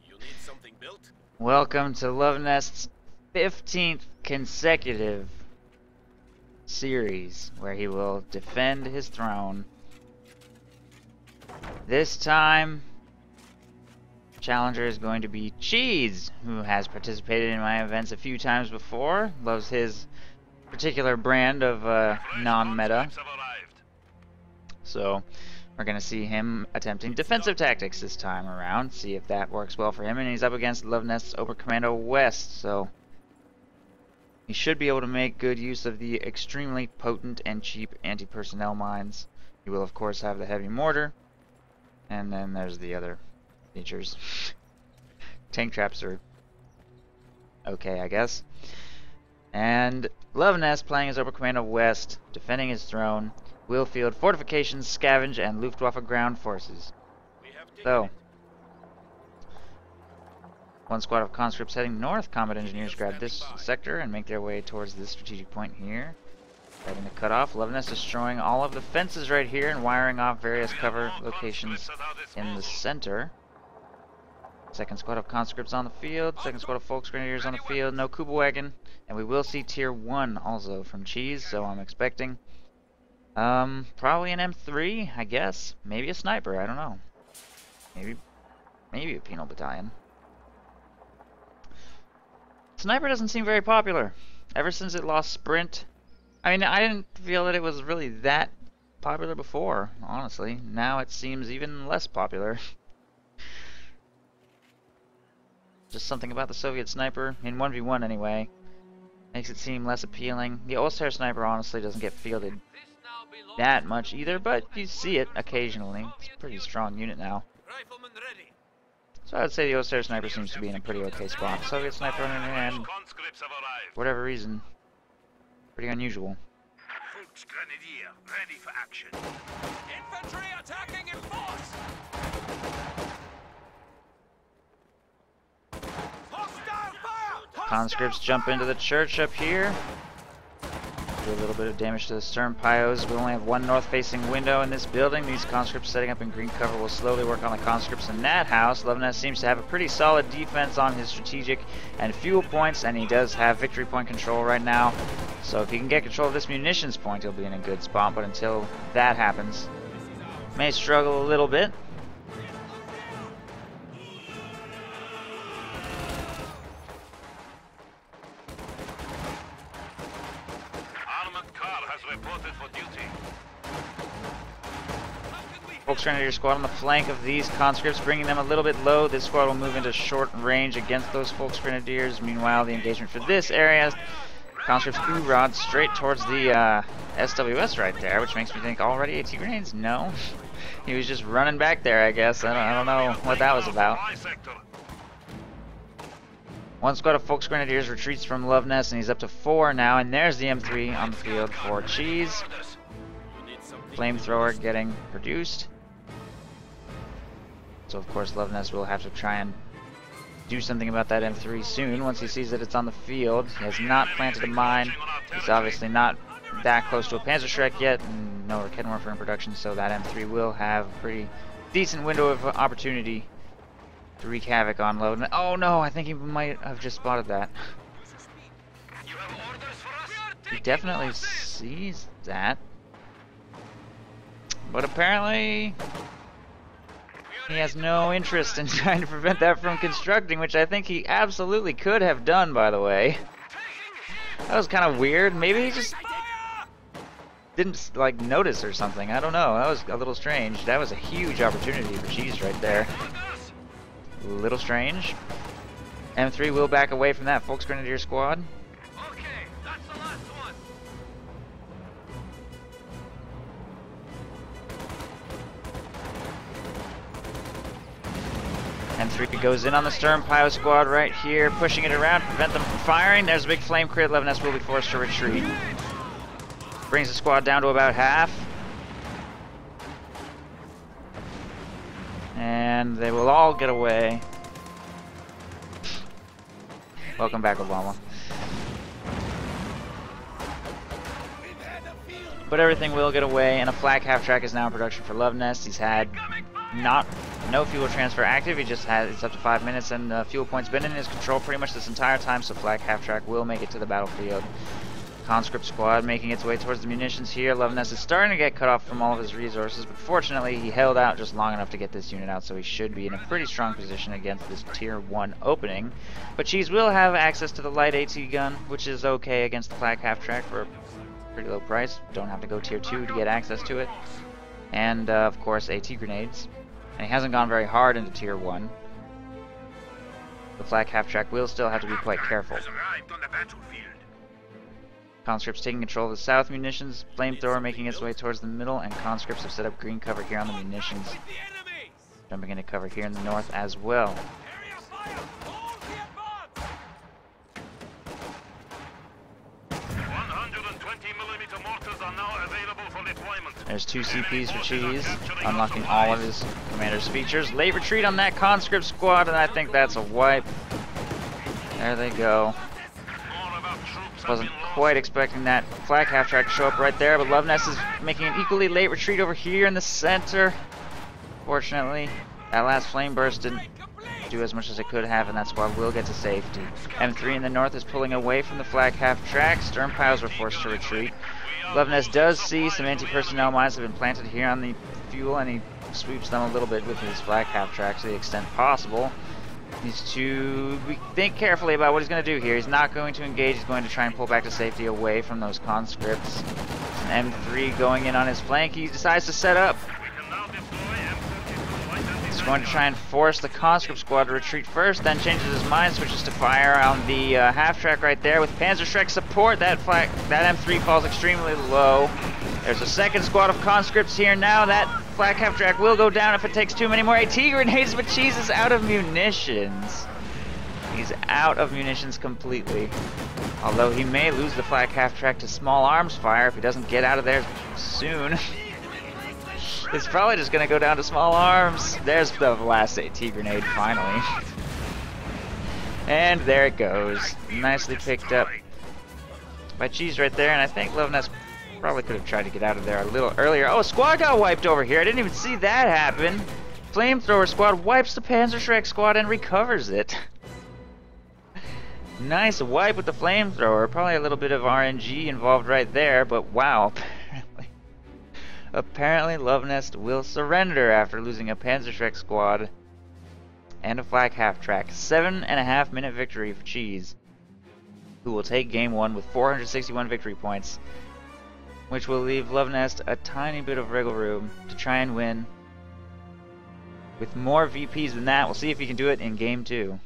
You need something built? Welcome to Luvnest's 15th consecutive series where he will defend his throne. This time, challenger is going to be Cheese, who has participated in my events a few times before, loves his particular brand of non-meta. So we're going to see him attempting defensive tactics this time around, see if that works well for him, and he's up against Luvnest's Oberkommando West, so he should be able to make good use of the extremely potent and cheap anti-personnel mines. He will of course have the heavy mortar, and then there's the other features. Tank traps are okay, I guess. And Luvnest, playing his Oberkommando West, defending his throne, will field fortifications, scavenge, and Luftwaffe ground forces. So, one squad of conscripts heading north. Combat engineers grab this sector and make their way towards this strategic point here. Heading to cut off. Luvnest destroying all of the fences right here and wiring off various cover locations in the center. Second squad of conscripts on the field. Second squad of Volksgrenadiers on the field. No Kuba wagon. And we will see tier 1 also from Cheese, so I'm expecting probably an M3, I guess. Maybe a sniper, I don't know. Maybe a penal battalion. Sniper doesn't seem very popular. Ever since it lost sprint. I mean, I didn't feel that it was really that popular before, honestly. Now it seems even less popular. Just something about the Soviet sniper, in 1v1 anyway, makes it seem less appealing. The Ulster sniper honestly doesn't get fielded that much either, but you see it occasionally. It's a pretty strong unit now. So I would say the Ulster sniper seems to be in a pretty okay spot. Soviet sniper on the other hand, for whatever reason, pretty unusual. Volksgrenadier, ready for action. Infantry attacking in force! Hostile fire! Conscripts jump into the church up here. Do a little bit of damage to the stern pios. We only have one north-facing window in this building. These conscripts setting up in green cover will slowly work on the conscripts in that house. Luvnest seems to have a pretty solid defense on his strategic and fuel points, and he does have victory point control right now. So if he can get control of this munitions point, he'll be in a good spot, but until that happens, may struggle a little bit. Volksgrenadier squad on the flank of these conscripts, bringing them a little bit low. This squad will move into short range against those Volksgrenadiers. Meanwhile, the engagement for this area, conscripts rod straight towards the SWS right there, which makes me think already AT grenades? No. He was just running back there, I guess. I don't know what that was about. One squad of Volksgrenadiers retreats from Luvnest, and he's up to 4 now, and there's the M3 on the field for Cheese. Flamethrower getting produced. So of course Luvnest will have to try and do something about that M3 soon once he sees that it's on the field. He has not planted a mine. He's obviously not that close to a Panzerschreck yet, and no Raketwerfer in production, so that M3 will have a pretty decent window of opportunity to wreak havoc on Luvnest. Oh no, I think he might have just spotted that. He definitely sees that. But apparently he has no interest in trying to prevent that from constructing, which I think he absolutely could have done, by the way. That was kind of weird. Maybe he just didn't like notice or something. I don't know. That was a little strange. That was a huge opportunity for Cheese right there. A little strange. M3 will back away from that Volksgrenadier squad. M3 goes in on the stern pio squad right here, pushing it around to prevent them from firing. There's a big flame crit. Luvnest will be forced to retreat. Brings the squad down to about half. And they will all get away. Welcome back, Obama. But everything will get away, and a flak half-track is now in production for Luvnest. He's had not No fuel transfer active. He just has, it's up to 5 minutes, and the fuel point's been in his control pretty much this entire time, so Flak Half-Track will make it to the battlefield. Conscript squad making its way towards the munitions here. Luvnest is starting to get cut off from all of his resources, but fortunately he held out just long enough to get this unit out, so he should be in a pretty strong position against this tier 1 opening. But Cheese will have access to the light AT gun, which is okay against the Flak Half-Track for a pretty low price. Don't have to go tier 2 to get access to it. And of course AT grenades. And he hasn't gone very hard into tier 1. The Flak Half-Track will still have to be quite careful. Conscripts taking control of the south munitions, flamethrower making its way towards the middle, and conscripts have set up green cover here on the munitions. Jumping into cover here in the north as well. There's 2 CPs for Cheese, unlocking all of his commander's features. Late retreat on that conscript squad, and I think that's a wipe. There they go. Wasn't quite expecting that Flak Half-Track to show up right there, but Luvnest is making an equally late retreat over here in the center. Fortunately, that last flame burst didn't do as much as it could have, and that squad will get to safety. M3 in the north is pulling away from the Flak Half-Track. Stern piles were forced to retreat. Luvnest does see some anti-personnel mines have been planted here on the fuel, and he sweeps them a little bit with his Flak Half-Track to the extent possible. Needs to think carefully about what he's going to do here. He's not going to engage. He's going to try and pull back to safety away from those conscripts. An M3 going in on his flank. He decides to set up. He's going to try and force the conscript squad to retreat first, then changes his mind, switches to fire on the half-track right there. With Panzerschreck support, that M3 falls extremely low. There's a second squad of conscripts here now. That Flak Half-Track will go down if it takes too many more AT grenades, but Cheese is out of munitions. He's out of munitions completely. Although he may lose the Flak Half-Track to small arms fire if he doesn't get out of there soon. It's probably just going to go down to small arms. There's the last AT grenade finally. And there it goes. Nicely picked up by Cheese right there, and I think Luvnest probably could have tried to get out of there a little earlier. Oh, a squad got wiped over here. I didn't even see that happen. Flamethrower squad wipes the Panzerschreck squad and recovers it. Nice wipe with the flamethrower. Probably a little bit of RNG involved right there, but wow. Apparently Luvnest will surrender after losing a Panzerschreck squad and a Flak Half-Track. 7.5 minute victory for Cheese, who will take game 1 with 461 victory points, which will leave Luvnest a tiny bit of wriggle room to try and win with more VPs than that. We'll see if he can do it in game 2.